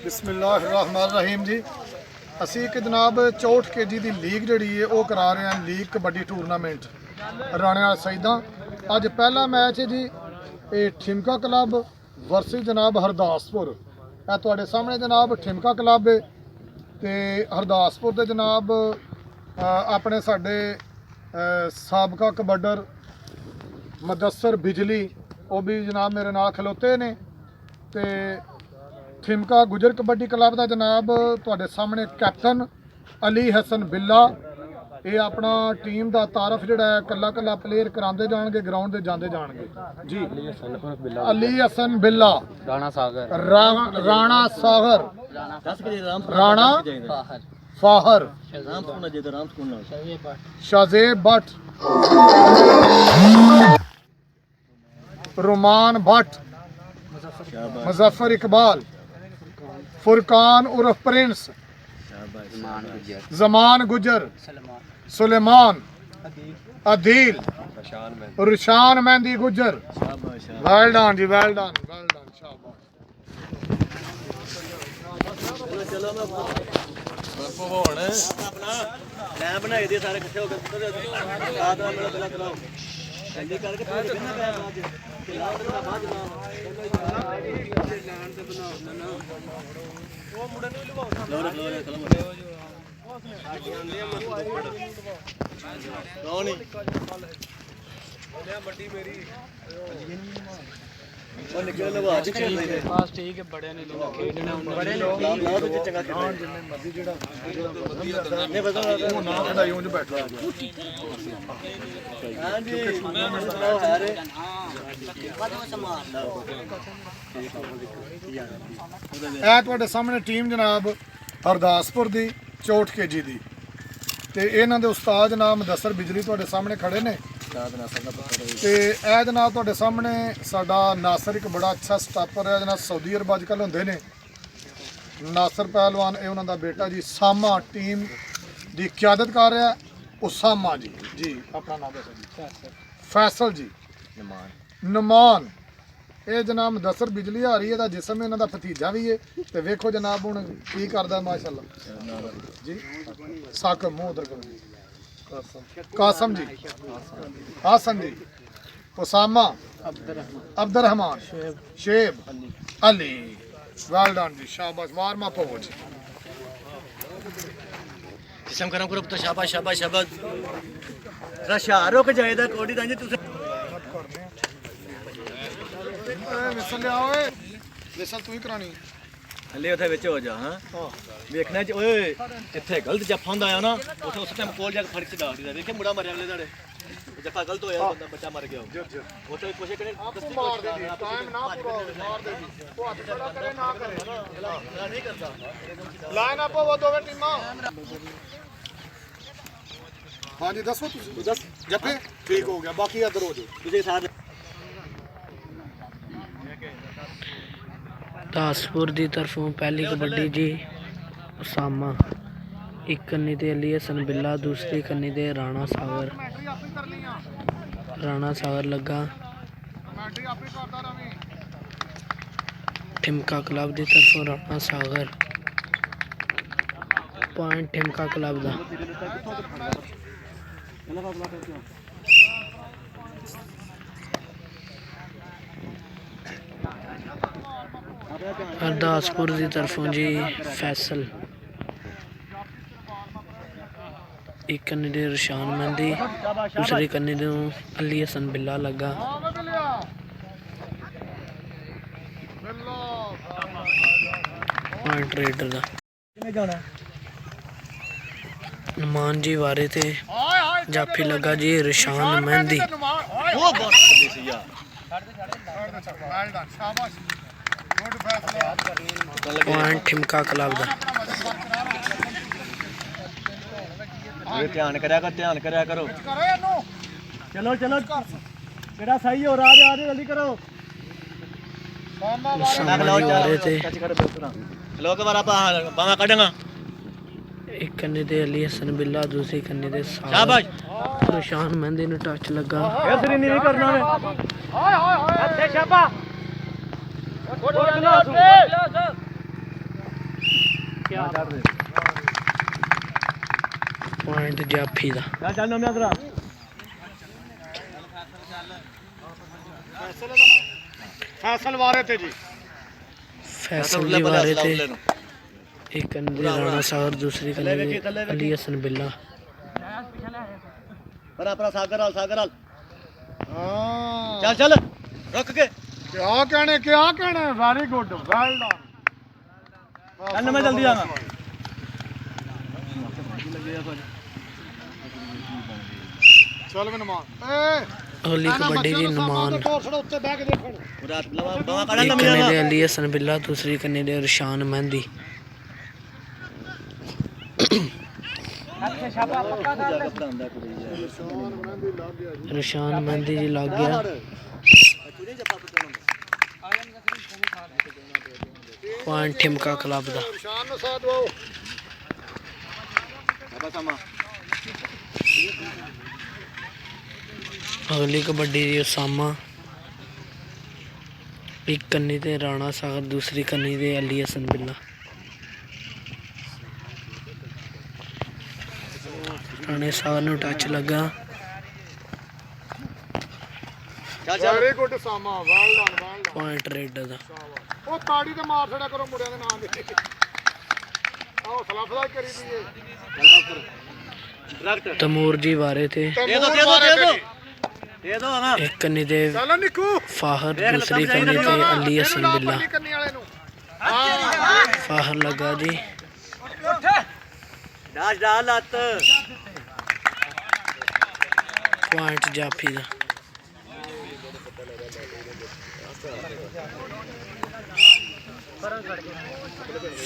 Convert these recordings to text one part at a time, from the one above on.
बिस्मिल्लाहिर्रहमानिर्रहीम जी ਅਸੀਂ ਇੱਕ ਜਨਾਬ 64 ਕੇਜੀ ਦੀ ਲੀਗ ਜਿਹੜੀ ਹੈ ਉਹ ਕਰਾ ਰਹੇ ਹਾਂ ਲੀਗ ਕਬੱਡੀ ਟੂਰਨਾਮੈਂਟ ਰਾਣੇ ਵਾਲਾ ਸਈਦਾਂ। ਅੱਜ ਪਹਿਲਾ ਮੈਚ ਹੈ ਜੀ ਇਹ ਠਿਮਕਾ ਕਲੱਬ ਵਰਸਸ ਜਨਾਬ ਹਰਦਾਸਪੁਰ। ਇਹ ਤੁਹਾਡੇ ਸਾਹਮਣੇ ਜਨਾਬ ਠਿਮਕਾ ਕਲੱਬ ਹੈ ਤੇ ਹਰਦਾਸਪੁਰ ਦੇ ਜਨਾਬ ਆਪਣੇ ਸਾਡੇ ਸਾਬਕਾ ਕਬੱਡਰ ਮੁਦੱਸਰ ਬਿਜਲੀ ਉਹ ਵੀ ਜਨਾਬ ਮੇਰੇ ਨਾਲ ਖਲੋਤੇ ਨੇ ਤੇ ठिमका गुजर कबड्डी क्लब का जनाब तुहाडे सामने कैप्टन अली हसन बिल्ला ये अपना टीम का तारफ जिहड़ा है कला कला प्लेयर करांदे जाणगे ग्राउंड ते जांदे जाणगे जी। अली हसन बिल्ला राणा सागर राणा फाहर शाजेब भट्ट रुमान भट्ट मुजफ्फर इकबाल फुरकान उर्फ प्रिंस जमान गुजर सुलेमान अदील रुशान मेहंदी गुजर। वेल डन जी वेल डन सामने टीम जनाब हरदासपुर की 64 केजी की इन्हों के उस्ताद जनाब मुदस्सर बिजली तुहाडे सामने खड़े ने ते ए जनाब तुहाडे सामने साडा नासर एक बड़ा अच्छा स्टापर है जनाब सऊदी अरब अजकल होंदे ने नासर पहलवान ये उन्होंने बेटा जी सामा टीम की क्यादत कर रहा है उसामा जी जी अपना नाम दसो जी फैसल जी नमान ये जनाब मुदस्सर बिजली आ रही है जिसम इन्हों का भतीजा भी है तो वेखो जनाब हुण की करदा माशाअल्लाह जी साकम मुंह उधर करो कासम जी हासन जी उसामा अब्दुर्रहमान शेब अली वेल डन जी शाबाश वार्म अप हो जी जिसम करम करो तो शाबाश शाबाश शाबाश रशा रुक जाएदा कोडी दांजे तुसे विसल ले आओ विसल तू ही करानी हले उथे विच हो जा हां देखना च ओए इथे गलत जफा हुंदा है ना उथे उस टाइम कोल जाके फड़ के डाल दिया देखे मुड़ा मरया अगले दाड़े जफा गलत होया बंदा बच्चा मर गया उथे कोशिश करे दस्ती मार दे टाइम ना पूरा मार दे वो हाथ खड़ा करे ना करे नहीं करता लाइन अप वो दोवे टीमां। हां जी दसो तुसी दस जफे ठीक हो गया बाकी इधर हो जाओ तुझे साथ हरदासपुर की तरफों पहली कबड्डी जी उसामा एक कन्नी ते अली हसन बिल्ला दूसरी कन्नी ते राणा सागर लगा ठिमका क्लब की तरफों राणा सागर पॉइंट ठिमका क्लब का। हरदासपुर की तरफों जी फैसल एक कन्नी दे रुशान मेहंदी दूसरी कन्नी दे अली हसन बिल्ला लगा पॉइंट रेडर का। नुमान जी वारे थे जाफी लगा जी रुशान मेहंदी पॉइंट ठिमका क्लब का। ध्यान करया करो चलो चलो जेड़ा सही हो रहा है जल्दी करो हेलो के बारा बावा कढंगा एक कन्ने ते अली हसन बिल्ला दूसरी कन्ने ते शाबाश रुशान मेहंदी ने टच लगा ऐसे नहीं करना है हाय हाय हाय शाबा ਛੱਡ ਦੇ ਪੁਆਇੰਟ ਜਾਫੀ ਦਾ। ਚੱਲ ਨਵਿਆਂ ਤਰਾ ਫੈਸਲ ਵਾਰੇ ਤੇ ਜੀ। ਫੈਸਲ ਦੀ ਵਾਰੇ ਤੇ ਇੱਕ ਕੰਨੇ ਦੇ ਰਾਣਾ ਸਾਗਰ, ਦੂਸਰੀ ਕੰਨੇ ਦੇ ਅਲੀ ਹਸਨ ਬਿੱਲਾ। ਭਰਾ ਸਾਗਰ ਹਾਲ ਹਾਂ ਚੱਲ ਰੁਕ ਕੇ ਕਿਆ ਕਹਿਣੇ ਵੈਰੀ ਗੁੱਡ ਵੈਲ ਡਨ। ਚੱਲ ਮੈਂ ਜਲਦੀ ਆਣਾ ਚੱਲ ਵੀ ਨਮਾਨ ਏ ਅਗਲੀ ਕਬੱਡੀ ਦੀ ਨਮਾਨ। ਉੱਤੇ ਬਹਿ ਕੇ ਦੇਖਣ। ਰਾਤ ਲਵਾ ਬਾਵਾ ਪੜਾ ਇੱਕ ਨਵਿਆਂ ਕੰਨੇ ਦੇ ਅਲੀ ਹਸਨ ਬਿੱਲਾ, ਦੂਸਰੀ ਕੰਨੇ ਦੇ ਰਸ਼ਾਨ ਮਹਿੰਦੀ। ਰਸ਼ਾਨ ਮਹਿੰਦੀ ਜੀ ਲੱਗ ਗਿਆ। ਪੁਆਇੰਟ ਠਿਮਕਾ ਕਲੱਬ ਦਾ। ਨਿਸ਼ਾਨ ਨੂੰ ਸਾਥ ਦਵਾਓ। ਅਗਲੀ ਕਬੱਡੀ ਦੀ ਉਸਾਮਾ। ਇੱਕ ਕੰਨੀ ਤੇ ਰਾਣਾ ਸਾਗਰ, ਦੂਸਰੀ ਕੰਨੀ ਦੇ ਅਲੀ ਹਸਨ ਬਿੱਲਾ। ਰਾਣੇ ਸਾਗਰ ਨੂੰ ਟੱਚ ਲੱਗਾ। ਵੈਰੀ ਗੁੱਡ ਸਾਮਾ ਵੈਲ ਡਨ। ਪੁਆਇੰਟ ਰੇਡਰ ਦਾ। ਉਹ ਤਾੜੀ ਤੇ ਮਾਰ ਛੜਿਆ ਕਰੋ ਮੁੰਡਿਆਂ ਦੇ ਨਾਂ ਦੇ। ਆਹ ਸਲਾਫਲਾ ਕਰੀ ਦੀ ਤਮੂਰ ਜੀ ਵਾਰੇ ਤੇ ਦੇ ਦੋ ਨਾ। ਇੱਕ ਕੰਨੀ ਦੇ ਚੱਲ ਨਿੱਕੂ ਫਾਹਰ, ਦੂਸਰੀ ਕੰਨੀ ਤੇ ਅਲੀ ਹਸਨ ਬਿੱਲਾ। ਕੰਨੀ ਵਾਲੇ ਨੂੰ ਹਾਂ ਫਾਹਰ ਲੱਗਾ ਜੀ। ਡਾਸ਼ ਡਾਲ ਲੱਤ ਪੁਆਇੰਟ ਜਾਫੀ ਦਾ।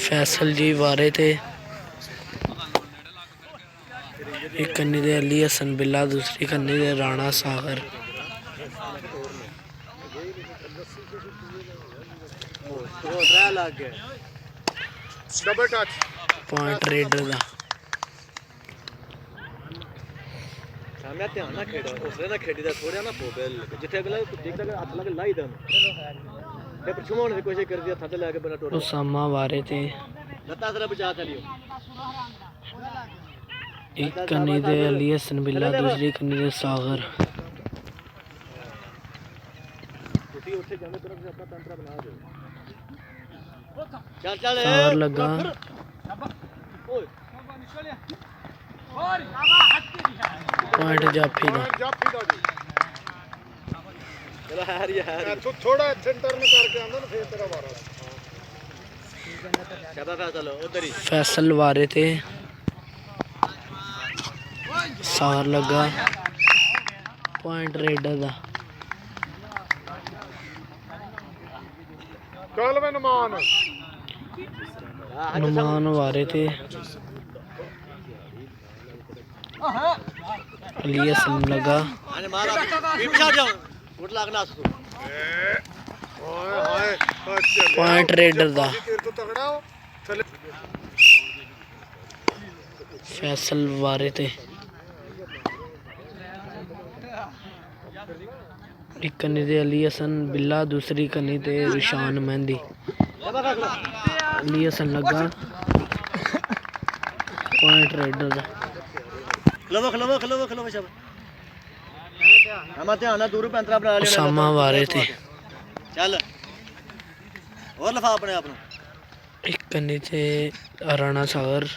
ਫੈਸਲ ਜੀ ਵਾਰੇ ਤੇ ਇੱਕ ਕੰਨੀ ਦੇ ਅਲੀ ਹਸਨ ਬਿੱਲਾ, ਦੂਸਰੀ ਕੰਨੀ ਦੇ ਰਾਣਾ ਸਾਗਰ। ਲੱਗ ਗਿਆ ਡਬਲ ਟੱਚ ਪੁਆਇੰਟ ਰੇਡਰ ਦਾ। ਮੈਂ ਧਿਆਨ ਨਾਲ ਖੇਡੋ ਉਸਲੇ ਨਾਲ ਖੇਡੀ ਦਾ ਥੋੜਿਆ ਨਾ ਪੋਬਲ ਜਿੱਥੇ ਅਗਲਾ ਦੇਖਦਾ ਕਿ ਹੱਥ ਲਾ ਕੇ ਲਾਈ ਦਾ ਤੇ ਪਿਛੋਣ ਦੀ ਕੋਸ਼ਿਸ਼ ਕਰਦੀ ਹੱਥ ਤੇ ਲੈ ਕੇ ਬਣਾ ਟੋਟ ਉਸਾਮਾ ਵਾਰੇ ਤੇ ਲੱਤਾਂ ਤੇਰਾ ਬਚਾ ਕੇ ਲਿਓ ਇੱਕ ਕੰਨੀ ਦੇ ਅਲੀ ਹਸਨ ਬਿੱਲਾ, ਦੂਸਰੀ ਕੰਨੀ ਦੇ ਸਾਗਰ। ਤੁਸੀਂ ਉੱਥੇ ਜਾਣੇ ਤਰਫ ਆਪਣਾ ਤੰਤਰਾ ਬਣਾ ਦਿਓ ਚੱਲ ਸਾਗਰ ਲੱਗਾ। ਓਏ ਪੁਆਇੰਟ ਜਾਫੀ ਦਾ। ਜਾਫੀ ਦਾ ਜੀ। ਚਲੋ ਯਾਰ ਇੱਥੋਂ ਥੋੜਾ ਇੱਥੇ ਟਰਨ ਕਰਕੇ ਆਉਂਦਾ ਨਾ ਫੇਰ ਤੇਰਾ ਵਾਰਾ। ਸ਼ਾਬਾਸ਼ ਚਲੋ ਉਧਰ ਹੀ ਫੈਸਲ ਵਾਰੇ ਤੇ ਸਾਗਰ ਲੱਗਾ। ਪੁਆਇੰਟ ਰੇਡਰ ਦਾ। ਚੱਲ ਵੇ ਨਮਾਨ ਨੁਮਾਨ ਵਾਰੇ ਤੇ ਅਲੀ ਹਸਨ ਲੱਗਾ। ਅਰੇ ਮਾਰਾ ਪਿੱਛਾ ਜਾਓ ਉੱਡ ਲੱਗਣਾ ਸੂ ਓਏ ਹਾਏ ਪੁਆਇੰਟ ਰੇਡਰ ਦਾ। ਤੇਰੇ ਤੋਂ ਤਗੜਾ ਹੋ ਥੱਲੇ ਫੈਸਲ ਵਾਰੇ ਤੇ ਇੱਕ ਕੰਨੀ ਦੇ ਅਲੀ ਹਸਨ ਬਿੱਲਾ, ਦੂਸਰੀ ਕੰਨੀ ਤੇ ਰਸ਼ਾਨ ਮਹਿੰਦੀ। ਅਲੀ ਹਸਨ ਲੱਗਾ। ਪੁਆਇੰਟ ਰੇਡਰ ਦਾ। ਖਲੋ ਸ਼ਾਬਾਸ਼ ਹਮਾ ਧਿਆਨ ਨਾਲ ਦੂਰੋਂ ਪੈਂਤਰਾ ਬਣਾ ਲਿਓ ਉਸਾਮਾ ਵਾਰੇ ਤੇ ਚੱਲ ਹੋਰ ਲਫਾ ਆਪਣੇ ਆਪ ਨੂੰ। ਇੱਕ ਕੰਨੀ ਤੇ ਰਾਣਾ ਸਾਗਰ,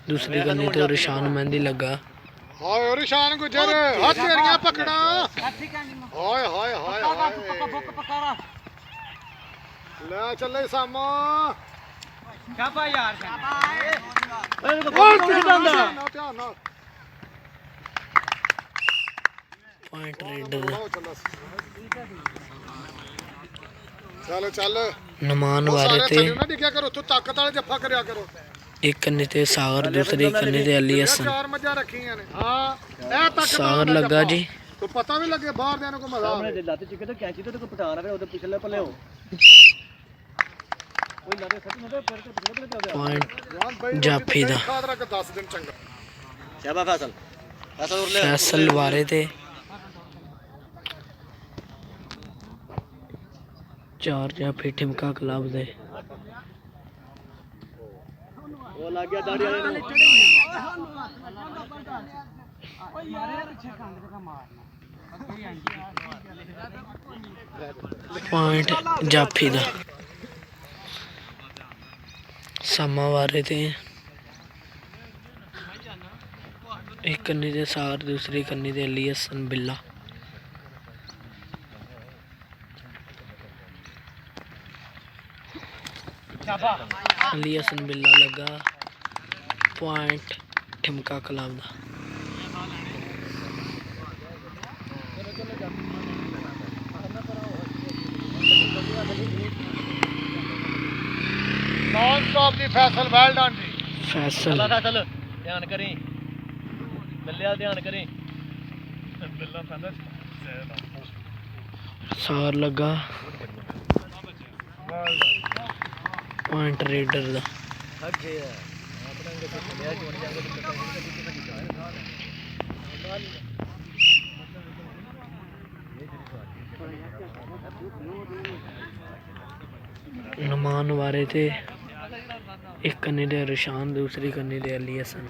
ਦੂਸਰੀ ਕੰਨੀ ਤੇ ਰਸ਼ਾਨ ਮਹਿੰਦੀ ਲੱਗਾ। ਹਾਏ ਰਿਸ਼ਾਨ ਗੁਜਰ ਹੱਥ ਤੇਰੀਆਂ ਪਕੜਾਂ ਹਾਏ ਹਾਏ ਹਾਏ ਹਾਏ ਲੈ ਚੱਲੇ ਸਾਮਾ ਸ਼ਾਬਾ ਯਾਰ ਓਏ ਤੁਸੀਂ ਜਾਂਦਾ ਧਿਆਨ ਨਾਲ ਪੁਆਇੰਟ ਰੇਡਰ ਦਾ। ਚੱਲ ਚੱਲ ਨਮਾਨ ਵਾਰੇ ਤੇ ਨਾ ਡਿੱਗਿਆ ਕਰੋ ਉੱਥੋਂ ਤਾਕਤ ਵਾਲੇ ਜੱਫਾ ਕਰਿਆ ਕਰੋ। ਇੱਕ ਕੰਨੀ ਤੇ ਸਾਗਰ, ਦੂਸਰੀ ਕੰਨੀ ਤੇ ਅਲੀ ਹਸਨ। ਚਾਰ ਮੱਝਾਂ ਰੱਖੀਆਂ ਨੇ ਹਾਂ ਇਹ ਤੱਕ ਸਾਗਰ ਲੱਗਾ ਜੀ। ਤੋ ਪਤਾ ਵੀ ਲੱਗੇ ਬਾਹਰ ਦੇ ਨੂੰ ਕੋ ਮਜ਼ਾ ਆਪਣੇ ਦੇ ਲੱਤ ਚਿੱਕੇ ਤੇ ਕੈਂਚੀ ਤੇ ਕੋਈ ਪਟਾ ਰਵੇ ਉਹਦੇ ਪਿਛਲੇ ਪੱਲੇ ਹੋ ਕੋਈ ਲੱਗੇ ਸੱਟ ਨਾ ਫਿਰ ਤੇ ਪਿਛਲੇ ਪੱਲੇ ਤੇ ਪੁਆਇੰਟ ਜਾਫੀ ਦਾ। ਖਾਦ ਰੱਖ 10 ਦਿਨ ਚੰਗਾ ਸ਼ਾਬਾ ਫੈਸਲ ਉਰਲੇ ਫੈਸਲ ਵਾਰੇ ਤੇ ਚਾਰ ਜਾਫੀ ਠਿਮਕਾ ਕਲੱਬ ਦੇ। ਉਹ ਲੱਗ ਗਿਆ ਦਾੜੀ ਵਾਲੇ ਨੂੰ ਪੁਆਇੰਟ ਜਾਫੀ ਦਾ। ਸਮਾਂ ਵਾਰੇ ਤੇ ਇੱਕ ਕੰਨੀ ਦੇ ਸਾਰ, ਦੂਸਰੀ ਕੰਨੀ ਦੇ ਅਲੀ ਹਸਨ ਬਿੱਲਾ। अली हसन बिल्ला लगा पॉइंट ठिमका कलाम दा। नॉन स्टॉप दी फैसल, वेल डन जी फैसल फैसल ध्यान करी बिल्लिया ध्यान करी सार लगा पॉइंट रेडर दा। नमान वारे थे एक कन्नी दे रुशान, दूसरी कन्नी दे अली हसन।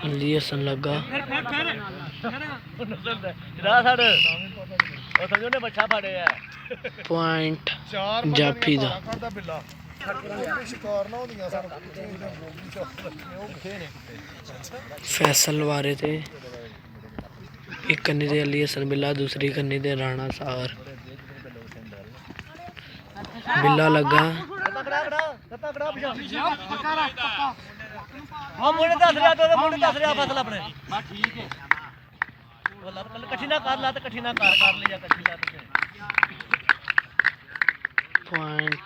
अली हसन लगा पॉइंट जाफी दा। शिकार ना होंदियां सन फैसल वारे थे एक कन्नी दे अली हसन बिल्ला, दूसरी कन्नी दे राणा सागर। बिल्ला लगा पॉइंट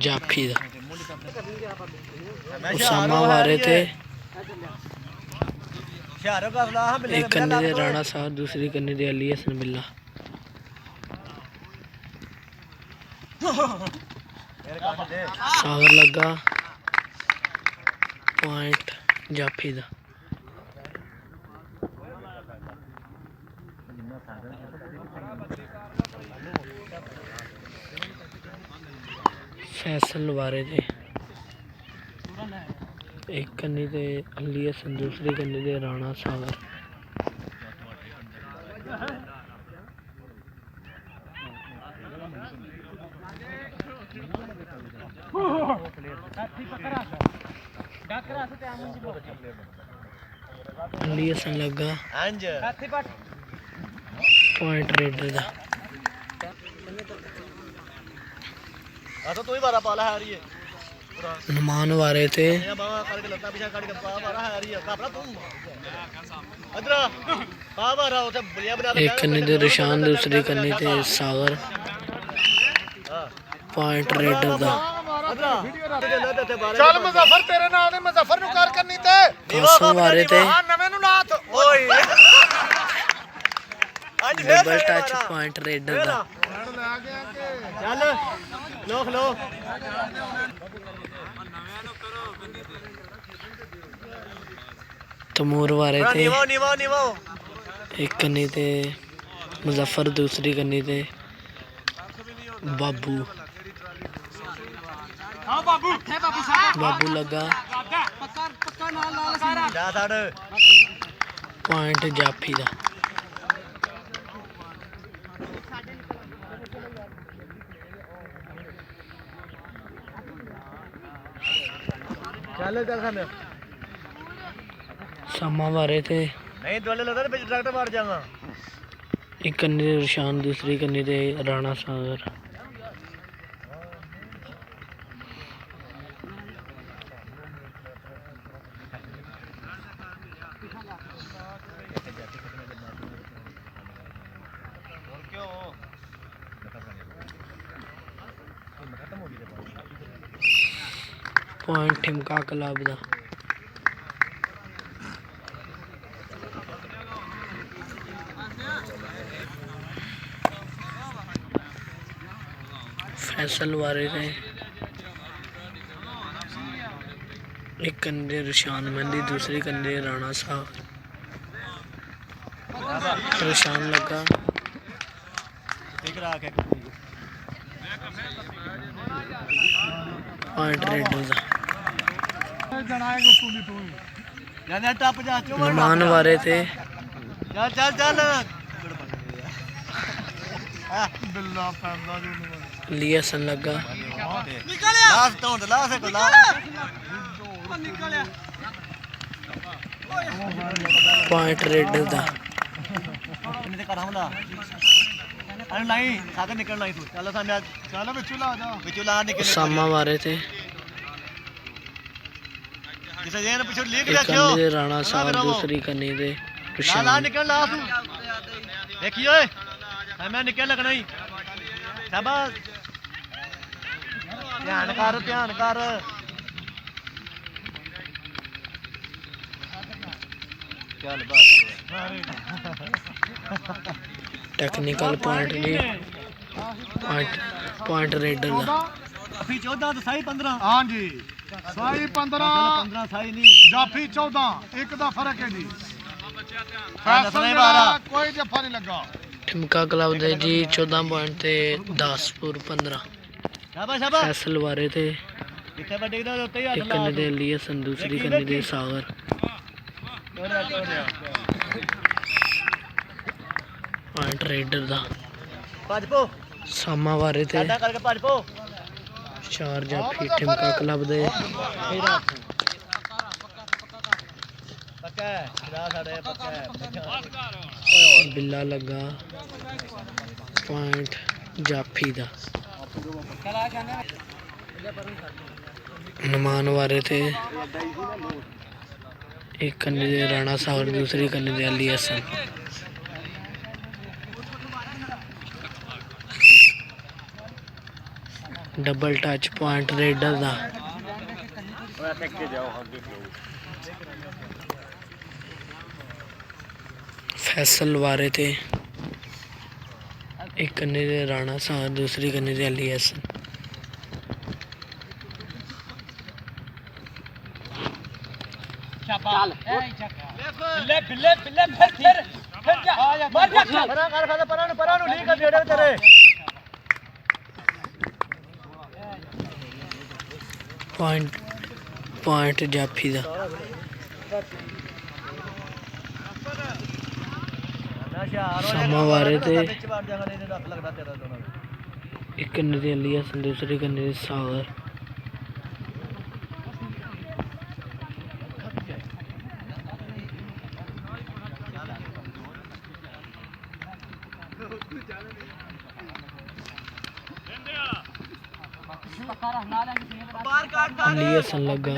जाफी दा। उसामा वारे थे एक कन्नी दे राणा साहब, दूसरी कन्नी दे अली हसन बिल्ला। सागर लगा पॉइंट जाफी दा। फैसल वारे थे एक कन्नी दे अली हसन, दूसरी कन्नी दे राणा सागर। अली हसन लगा पॉइंट रेडर दा। तू ही बारा पाला है रही है नमान वारे थे एक कन्नी दे रुशान, दूसरी कन्नी दे सागर। पॉइंट रेडर दा। चल मुजफ्फर तेरे नाल ने मुजफ्फर नु कर करनी ते कासम वारे थे नवे नु नाथ ओए डबल टच पॉइंट रेडर दा। चल लो खलो तमूर वारे थे नीवो नीवो नीवो एक कन्नी ते मुजफ्फर, दूसरी कन्नी ते बाबू। बाबू लगा पॉइंट जाफी दा। समा वारे थे नहीं दोले लगता है ट्रैक्टर मार जाऊंगा। एक कन्नी दे रुशान, दूसरी कन्नी दे राणा सागर। पॉइंट ठिमका क्लब दा। फैसल वारे ने एक कंधे रुशान मेहंदी, दूसरी कंधे राणा साहब। ਨਿਸ਼ਾਨ ਲੱਗਾ ਠੀਕ ਕਰਾ ਕੇ ਪੁਆਇੰਟ ਰੇਡਰ ਦਾ ਜਾਨੇ ਟੱਪ ਜਾ ਚੋ ਨਿਮਾਨ ਵਾਰੇ ਤੇ ਚੱਲ ਚੱਲ ਚੱਲ ਬਿੱਲਾ ਪੈਂਦਾ ਜੀ ਲੀਅਸਨ ਲੱਗਾ ਲਾਸ ਤੋਂ ਲਾਸ ਕੋ ਲਾ ਪੁਆਇੰਟ ਰੇਡਰ ਦਾ ਕਿੰਨੇ ਤੇ ਕਰਾਂ ਹੁੰਦਾ ਅਰੇ ਨਹੀਂ ਸਾਗਰ ਨਿਕਲਣਾ ਹੀ ਤੂੰ ਚੱਲ ਸਾਹਮਣੇ ਚੱਲ ਵਿੱਚੋਂ ਲਾ ਜਾ ਵਿੱਚੋਂ ਲਾ ਨਿਕਲ ਉਸਾਮਾ ਵਾਰੇ ਤੇ ਕਿਸੇ ਜੇਨ ਪਿੱਛੋਂ ਲੀਕ ਇੱਕ ਰੱਖਿਓ ਕੰਨੀ ਦੇ ਰਾਣਾ ਸਾਹਿਬ ਦੂਸਰੀ ਕੰਨੀ ਦੇ ਲਾ ਨਿਸ਼ਾਨ ਨਿਕਲ ਲਾ ਤੂੰ ਦੇਖੀ ਓਏ ਮੈਂ ਨਿਕਲ ਲੱਗਣਾ ਹੀ ਸ਼ਾਬਾਸ਼ ਧਿਆਨ ਕਰ ਚੱਲ ਬਸ ਟੈਕਨੀਕਲ ਪੁਆਇੰਟ ਜੀ ਪੁਆਇੰਟ ਰੇਡਰ ਦਾ ਅਫੀ 14 ਤੇ ਸਾਈ 15 ਹਾਂਜੀ ਸਾਈ 15 15 ਸਾਈ ਨਹੀਂ ਜਾਫੀ 14 ਇੱਕ ਦਾ ਫਰਕ ਹੈ ਜੀ ਹਾਂ, ਫੈਸਲ ਨਹੀਂ ਜਿਹੜਾ 12 ਕੋਈ ਜੱਫਾ ਨਹੀਂ ਲੱਗਾ ਠਿਮਕਾ ਕਲੱਬ ਦੇ ਜੀ 14 ਪੁਆਇੰਟ ਤੇ 10 15 ਸ਼ਾਬਾਸ਼ ਫੈਸਲ ਵਾਰੇ ਤੇ ਜਿੱਥੇ ਵੱਡੇ ਦਾ ਉੱਤੇ ਹੀ ਹੱਥ ਇੱਕ ਲਾ ਕੰਨੀ ਦੇ ਲੀਅਸਨ ਦੂਸਰੀ ਕੰਨੀ ਦੇ ਸਾਗਰ ਤੋੜਿਆ ਪੁਆਇੰਟ ਰੇਡਰ ਦਾ ਭੱਜ ਪੋ ਸਾਮਾ ਵਾਰੇ ਤੇ ਸਾਡਾ ਕਰਕੇ ਭੱਜ ਪੋ ਚਾਰ ਜਾਫੀ ਠਿਮਕਾ ਕਲੱਬ ਦੇ ਪੱਕਾ ਜਾ ਸਾਡੇ ਪੱਕਾ ਬਿੱਲਾ ਲੱਗਾ ਪੁਆਇੰਟ ਜਾਫੀ ਦਾ ਨਮਾਨ ਵਾਰੇ ਤੇ ਇੱਕ ਕੰਨੀ ਦੇ ਰਾਣਾ ਸਾਗਰ ਦੂਸਰੀ ਕੰਨੀ ਦੇ Ali Hasan double touch point raider ਦਾ ਫੈਸਲ ਵਾਰੇ ਤੇ ਇੱਕ ਕੰਨੀ ਦੇ ਰਾਣਾ ਸਾਗਰ ਦੂਸਰੀ ਕੰਨੀ ਦੇ ਅਲੀ ਹਸਨ ਪਰਾਂ ਨੂੰ ਲੀਕ ਜਿਹੜੇ ਤੇਰੇ ਪੁਆਇੰਟ ਜਾਫੀ ਦਾ ਸਾਮਾ ਵਾਰੇ ਤੇ ਇੱਕ ਕੰਨੀ ਦੇ ਅਲੀ ਹਸਨ ਦੂਸਰੀ ਕੰਨੀ ਦੇ ਸਾਗਰ ਅਲੀ ਹਸਨ ਲੱਗਾ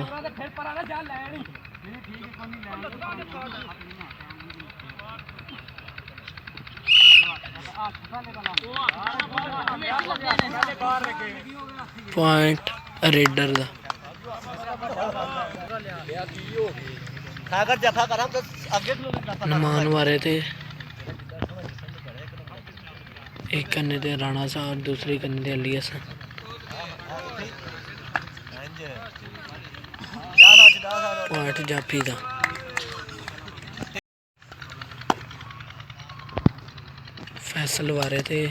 ਪੁਆਇੰਟ ਰੇਡਰ ਦਾ ਸਾਗਰ ਜਫਾ ਕਰਾਂ ਤੇ ਅੱਗੇ ਖਲੋ ਨਮਾਨ ਵਾਰੇ ਤੇ ਇੱਕ ਕੰਨੇ ਤੇ ਰਾਣਾ ਸਾਹਿਬ ਦੂਸਰੀ ਕੰਨੇ ਤੇ ਅਲੀ ਹਸਨ ਪੁਆਇੰਟ ਜਾਫੀ ਦਾ ਫੈਸਲ ਵਾਰੇ ਤੇ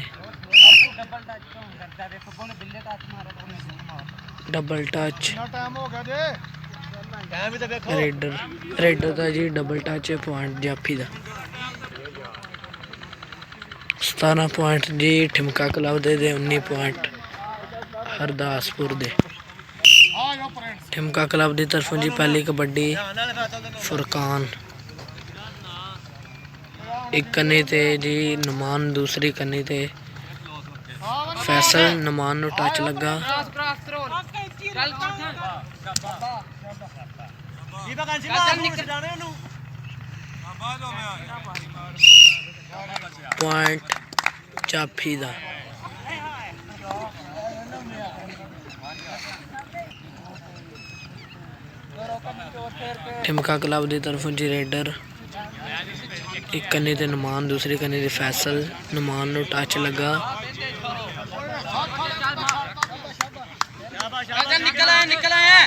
ਡਬਲ ਟੱਚ ਟਾਈਮ ਹੋ ਗਿਆ ਜੇ ਟਾਈਮ ਵੀ ਤਾਂ ਵੇਖੋ ਰੇਡਰ ਦਾ ਜੀ ਡਬਲ ਟੱਚ ਪੁਆਇੰਟ ਜਾਫੀ ਦਾ 17 ਪੁਆਇੰਟ ਜੀ ਠਿਮਕਾ ਕਲੱਬ ਦੇ 19 ਪੁਆਇੰਟ ਹਰਦਾਸਪੁਰ ਦੇ ਆ ਜਾ ਫਰੈਂਡਸ ਠਿਮਕਾ ਕਲੱਬ ਦੀ ਤਰਫੋਂ ਜੀ ਪਹਿਲੀ ਕਬੱਡੀ ਫੁਰਕਾਨ ਇੱਕ ਕੰਨੀ ਤੇ ਜੀ ਨਮਾਨ ਦੂਸਰੀ ਕੰਨੀ ਤੇ ਫੈਸਲ ਨਮਾਨ ਨੂੰ ਟੱਚ ਲੱਗਾ ਕੀ ਵੈਕੈਂਸੀ ਲਾ ਨੂੰ ਜਾਣੇ ਉਹਨੂੰ ਪੁਆਇੰਟ ਜਾਫੀ ਦਾ ਠਿਮਕਾ ਕਲੱਬ ਦੀ ਤਰਫੋਂ ਜੀ ਰੇਡਰ ਇੱਕ ਕੰਨੀ ਤੇ ਨਮਾਨ ਦੂਸਰੀ ਕੰਨੀ ਤੇ ਫੈਸਲ ਨਮਾਨ ਨੂੰ ਟੱਚ ਲੱਗਾ ਨਿਕਲ ਆਇਆ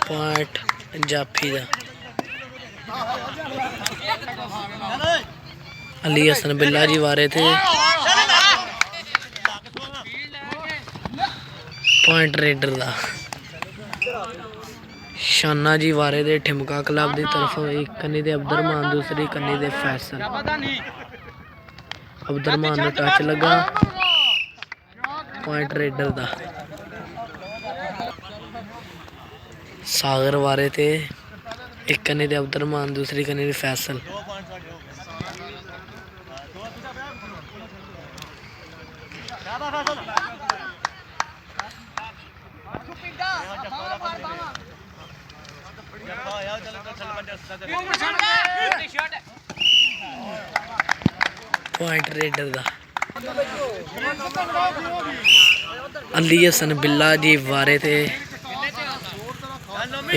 ਪੁਆਇੰਟ ਜਾਫੀ ਦਾ अली हसन बिल्ला जी वारे थे। पॉइंट रेडर दा शाना जी वारे दे ठिमका क्लब की तरफों एक कन्नी दे अब्दुरमान दूसरी कन्नी दे फैसल। अब्दुरमान नूं टच लगा पॉइंट रेडर दा। सागर वारे थे एक कन्नी दे अब्दुरमान दूसरी कन्नी दे फैसल। पॉइंट रेडर दा अली हसन बिल्ला जी वारे थे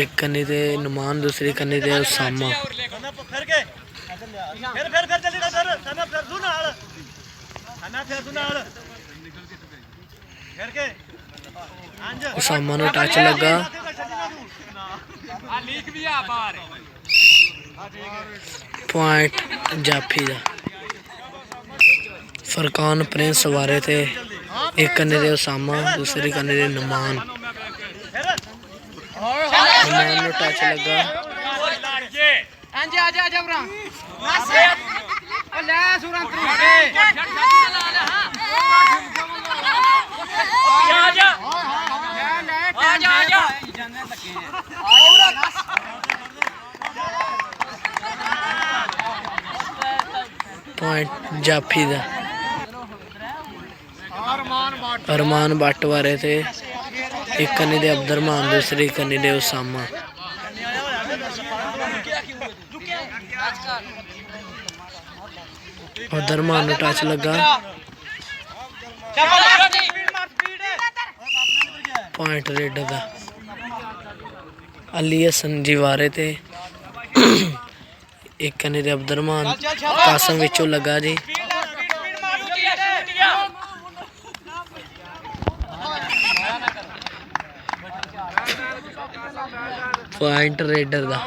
एक कन्नी दे नुमान दूसरी कन्नी दे उसामा। उसामा नूं टच लगा पॉइंट जाफी दा। फरकान प्रिंस वारे थे एक कन्ने दे उसामा दूसरी कन्ने दे नुमान। नुमान नूं टच लगा पॉइंट जाफी दा। अरमान भट्ट वारे थे एक कन्नी दे अब्दुरमान दूसरी कन्नी दे उसामा। अब्दुरमान नूं टच लगा पॉइंट रेडर दा। अली हसन जी वारे थे एक कन्नी दे अब्दुरमान कासम विचों लगा जी। पॉइंट रेडर दा।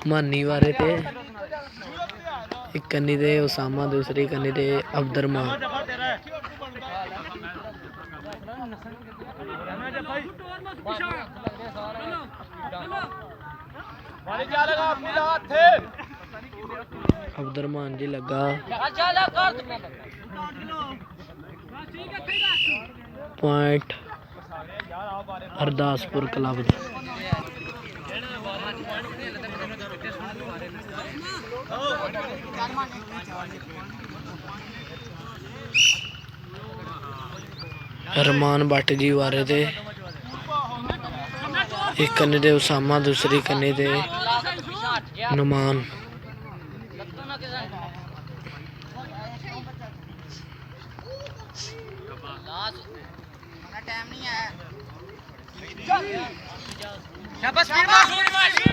मानी वारे थे एक कन्नी दे उसामा दूसरी कन्नी दे अब्दुरमान। अब्दुरमान जी लगा पॉइंट अरदासपुर क्लब। अरमान भट्ट जी वारे थे एक कन्ने दे उसामा दूसरी कन्ने दे नुमान।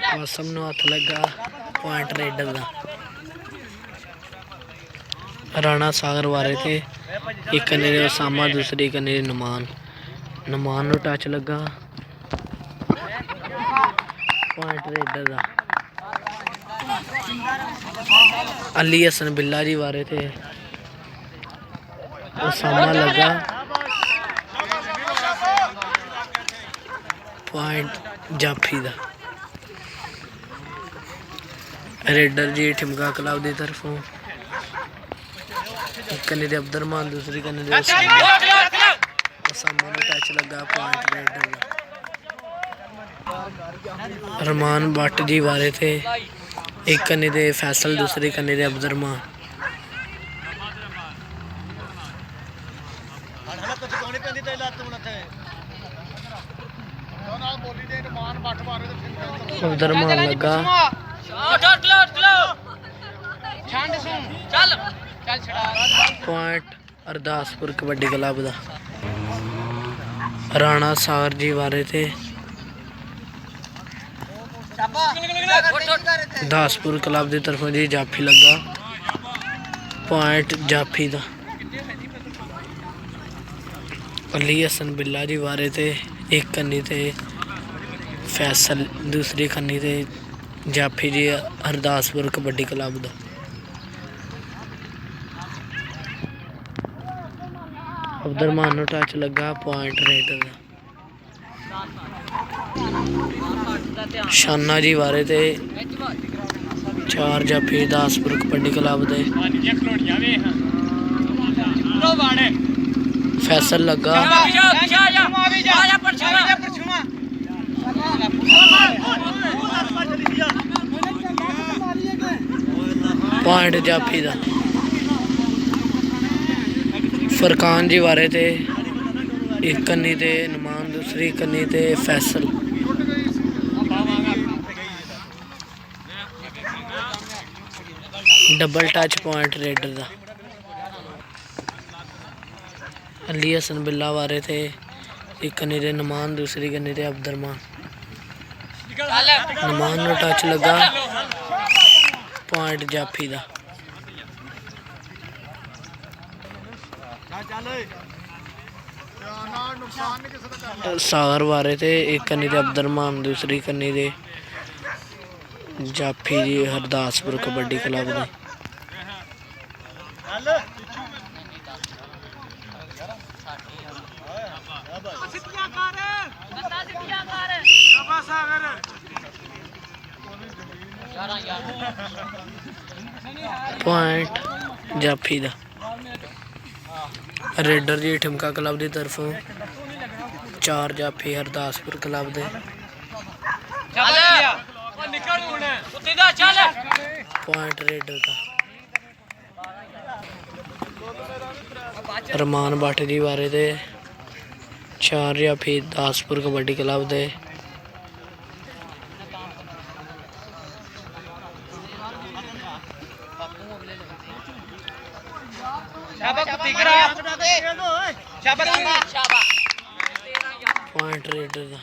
कासम नूं हथ लगा पॉइंट रेडर दा। राणा सागर वारे थे एक कन्ने दे उसामा दूसरी कन्ने दे नुमान। नुमान नूं टच लगा पॉइंट रेडर दा। अली हसन बिल्ला जी वारे थे उसामा लगा पॉइंट जाफी दा। रेडर जी ठिमका क्लब की तरफों एक कन्ने दे अब्दुरमान दूसरी कन्ने दे उसामा नूं टच लगा पॉइंट रेडर दा। अरमान भट्ट जी वारे थे एक कन्ने दे फैसल दूसरी कन्ने दे अब्दुरमान। अब्दुरमान लगा पॉइंट अरदासपुर कबड्डी क्लब दा। राणा सागर जी वारे थे दासपुर क्लब की तरफों जी जाफी लगा पॉइंट जाफी दा। अली हसन बिल्ला जी वारे थे एक कन्नी थे फैसल दूसरी कन्नी थे ਜਾਫੀ ਜੀ ਹਰਦਾਸਪੁਰ ਕਬੱਡੀ ਕਲੱਬ ਦਾ। ਅਬਦੁਰਮਾਨ ਨੂੰ ਟੱਚ ਲੱਗਾ, ਪੁਆਇੰਟ ਰੇਡਰ ਦਾ। ਸ਼ਾਨਾ ਜੀ ਵਾਰੇ ਤੇ 4 ਜਾਫੀ ਹਰਦਾਸਪੁਰ ਕਬੱਡੀ ਕਲੱਬ ਦੇ। ਫੈਸਲ ਲੱਗਾ, ਪੁਆਇੰਟ ਜਾਫੀ ਦਾ। ਫਰਕਾਨ ਜੀ ਵਾਰੇ ਤੇ ਇੱਕ ਕੰਨੀ ਤੇ ਨਮਾਨ, ਦੂਸਰੀ ਕੰਨੀ ਤੇ Faisal. Double touch, point raider ਦਾ। ਅਲੀ ਹਸਨ ਬਿੱਲਾ ਵਾਰੇ ਤੇ ਇੱਕ ਕੰਨੀ ਤੇ ਨਮਾਨ, ਦੂਸਰੀ ਕੰਨੀ ਤੇ ਅਬਦੁਰਮਾਨ। ਨਮਾਨ ਨੂੰ ਟੱਚ ਲੱਗਾ, ਪੁਆਇੰਟ ਜਾਫੀ ਦਾ। ਸਾਗਰ ਵਾਰੇ ਤੇ ਇੱਕ ਕੰਨੀ ਤੇ ਅਬਦੁਰਮਾਨ, ਦੂਸਰੀ ਕੰਨੀ ਦੇ ਜਾਫੀ ਜੀ ਹਰਦਾਸਪੁਰ ਕਬੱਡੀ ਕਲੱਬ ਦੇ। ਪੁਆਇੰਟ ਜਾਫੀ ਦਾ। ਰੇਡਰ ਜੀ ਠਮਕਾ ਕਲੱਬ ਦੀ ਤਰਫੋਂ 4 ਜਾਫੀ ਹਰਦਾਸਪੁਰ ਕਲੱਬ ਦੇ। ਪੁਆਇੰਟ ਰੇਡਰ ਦਾ। ਰਮਾਨ ਭੱਟ ਜੀ ਵਾਰੇ ਦੇ 4 ਜਾਫੀ ਹਰਦਾਸਪੁਰ ਕਬੱਡੀ ਕਲੱਬ ਦੇ। ਪੁਆਇੰਟ ਰੇਡਰ ਦਾ।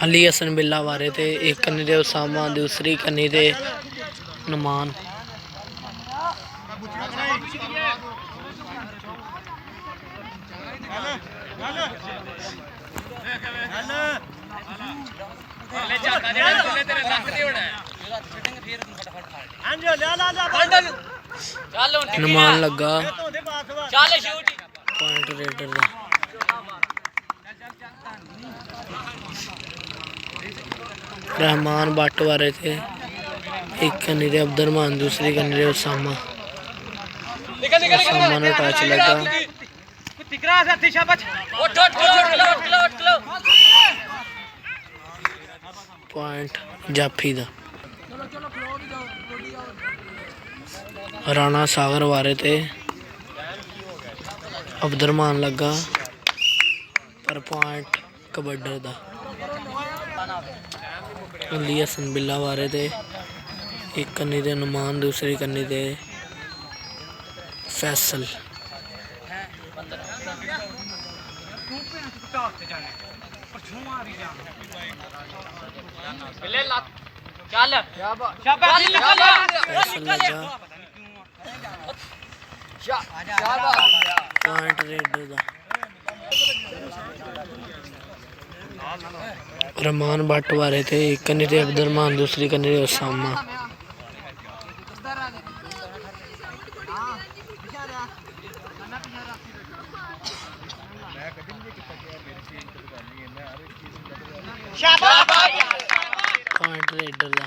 ਅਲੀ ਹਸਨ ਬਿੱਲਾ ਵਾਰੇ ਤੇ ਇੱਕ ਕੰਨੀ ਤੇ ਉਸਾਮਾ, ਦੂਸਰੀ ਕੰਨੀ ਤੇ ਨਮਾਨ। ਨਮਾਨ ਲੱਗਾ, ਪੁਆਇੰਟ ਰੇਡਰ ਦਾ। रहमान भट्ट वारे थे एक कन्नी ते अब्दुरमान, दूसरी कन्नी ते उसामा। उसामा ने टच लगा, पॉइंट जाफी दा। राणा सागर वारे थे अब्दुरमान लगा पर पॉइंट कबड्डर दा। अली हसन बिल्ला वारे थे एक कन्नी ते नुमान, दूसरी कन्नी ते फैसल। पॉइंट रेडर दा। रहमान भट्ट वारे थे एक कन्नी ते अब्दुरमान, दूसरी कन्नी ते उसामा। पॉइंट रेडर दा।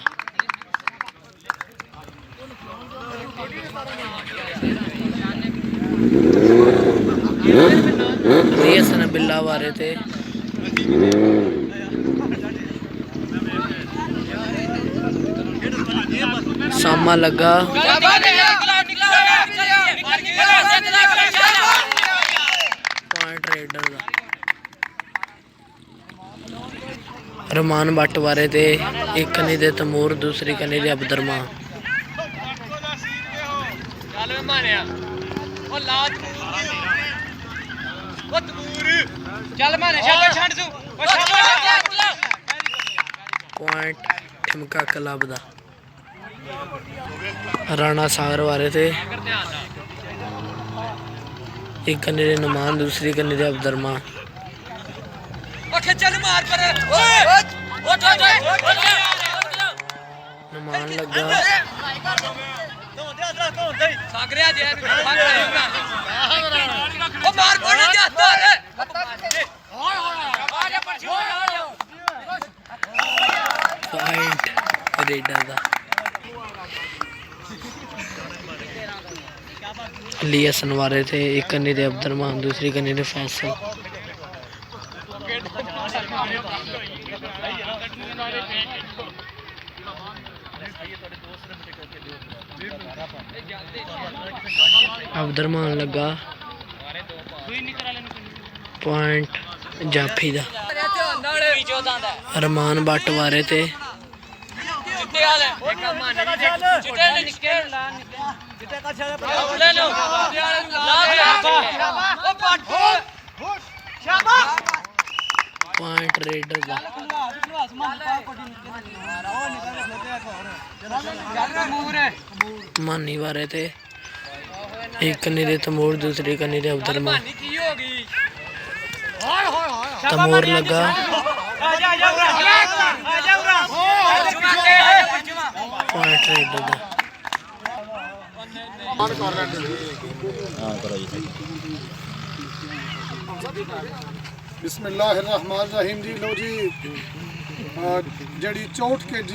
हसन बिल्ला वारे थे सामा लगा, पॉइंट रेडर दा। रहमान भट्ट वारे थे एक कन्नी ते तमूर, दूसरी कन्नी ते अब्दुरमान। ਪੁਆਇੰਟ ਠਿਮਕਾ ਕਲੱਬ ਦਾ। ਰਾਣਾ ਸਾਗਰ ਵਾਰੇ ਤੇ ਇੱਕ ਕੰਨੇ ਦੇ ਨਮਾਨ, ਦੂਸਰੀ ਕੰਨੇ ਦੇ ਅਬਦਰਮਾਨ। ਨਮਾਨ ਲੱਗਾ ਪੁਆਇੰਟ ਰੇਡਰ ਦਾ। ਅਲੀ ਹਸਨ ਵਾਰੇ ਤੇ ਇੱਕ ਕੰਨੇ ਦੇ ਅਬਦਰਮਾਨ, ਦੂਸਰੀ ਕੰਨੇ ਦੇ ਫੈਸਲ। ਅਬਦਰਮਾਨ ਲੱਗਾ ਪੁਆਇੰਟ ਜਾਫੀ ਦਾ। ਰਮਾਨ ਬੱਟ ਵਾਰੇ ਤੇ ਪੁਆਇੰਟ ਰੇਡਰ ਦਾ। ਮਾਨੀ ਵਾਰੇ ਤੇ ਇੱਕ ਕੰਨੀ ਦੇ ਤਮੂਰ, ਦੂਸਰੀ ਕੰਨੀ ਦੇ ਅਬਦਰਮਾਨ। ਤਮੂਰ ਲੱਗਾ ਪੁਆਇੰਟ ਰੇਡਰ ਦਾ। ਬਿਸਮਿल्लाहिर्रहमानिर्रहीम जी। लो जी, ਜਿਹੜੀ 64 kg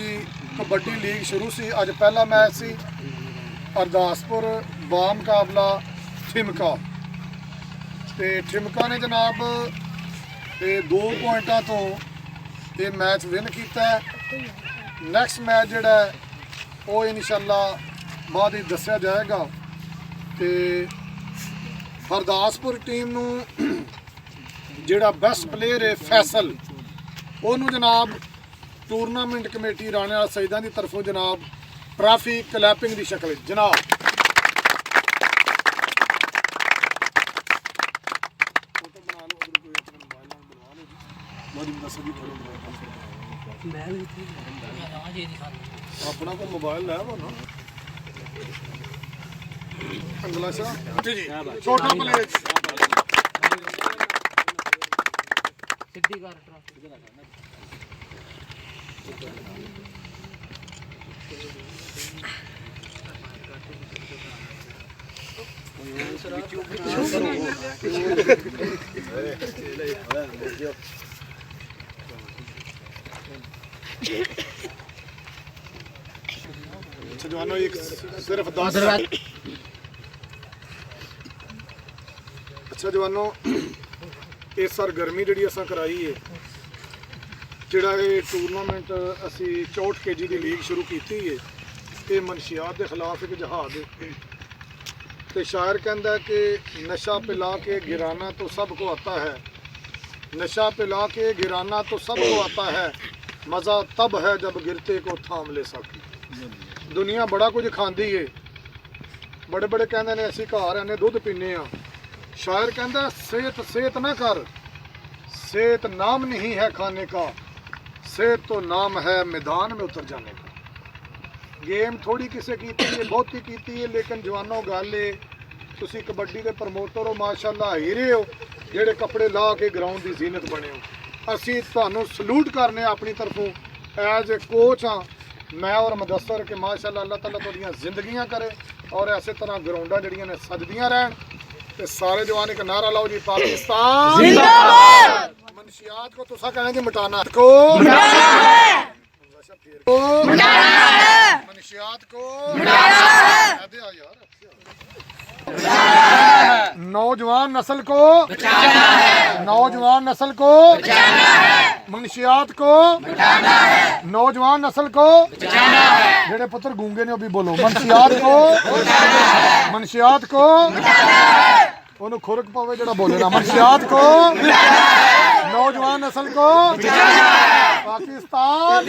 ਕਬੱਡੀ ਲੀਗ ਸ਼ੁਰੂ ਸੀ, ਅੱਜ ਪਹਿਲਾ ਮੈਚ ਸੀ ਅਰਦਾਸਪੁਰ ਬਾ ਮੁਕਾਬਲਾ ਠਿਮਕਾ। ਤੇ ਠਿਮਕਾ ਨੇ ਜਨਾਬ ਤੇ 2 ਪੁਆਇੰਟਾਂ ਤੋਂ ਇਹ ਮੈਚ ਵਿਨ ਕੀਤਾ। ਨੈਕਸਟ ਮੈਚ ਜਿਹੜਾ ਹੈ ਉਹ ਇਨਸ਼ਾਅੱਲਾ ਬਾਅਦ ਵਿੱਚ ਦੱਸਿਆ ਜਾਏਗਾ। ਤੇ ਹਰਦਾਸਪੁਰ ਟੀਮ ਨੂੰ ਜਿਹੜਾ ਬੈਸਟ ਪਲੇਅਰ ਹੈ ਫੈਸਲ, ਉਹਨੂੰ ਜਨਾਬ ਟੂਰਨਾਮੈਂਟ ਕਮੇਟੀ ਰਾਣੇ ਵਾਲਾ ਸਈਦਾਂ ਦੀ ਤਰਫੋਂ ਜਨਾਬ ਟਰਾਫੀ ਕਲੈਪਿੰਗ ਦੀ ਸ਼ਕਲ ਜਨਾਬ अपना को मोबाइल है वो ना अगला सा जी छोटा प्लेट सिद्धि कर ट्रॉफी अच्छा जवानों एक सिर्फ 10। अच्छा जवानों इस सरगर्मी जी असा कराई है जोड़ा ये टूरनामेंट असी 64 kg की लीग शुरू की है, ये मनशियात के खिलाफ एक जहाज तो शायर कहता है कि नशा पिला के गिराना तो सबको आता है, नशा पिला के गिराना तो सबको आता है, मज़ा तब है जब गिरते को थाम ले सके। दुनिया बड़ा कुछ खाती है, बड़े बड़े कहते हैं असी घर आने दुध पीने आ। शायर कहता सेहत सेहत ना कर, सेहत नाम नहीं है खाने का, सेहत तो नाम है मैदान में उतर जाने का। गेम थोड़ी किसे की है, बहुत ही की है, लेकिन जवानों गल है तुसी कबड्डी के प्रमोटर हो माशाअल्लाह, हीरे हो जेड़े कपड़े ला के ग्राउंड की जीनत बने हो। असी तुहानू सलूट करने अपनी तरफों एज ए कोच हाँ मैं और मुदस्सर के माशाअल्लाह अल्लाह ताला तुहाडियां जिंदगियां करे और ऐसे तरह ग्राउंडां जड़ियां ने सजदियां रहन। ते सारे जवान एक नारा लाओ जी, पाकिस्तान जिंदाबाद। मनशियात को तुसा कहना जी मिटाना को मनशियात को नौजवान नस्ल को नौजवान नस्ल को मनशियात को नौजवान नस्ल को जेड़े पुत्र गूंगे ने वो भी बोलो मनशियात को मनशियात को ओनू खुरक पवे जेड़ा बोले ना मनशियात को नौजवान नस्ल को पाकिस्तान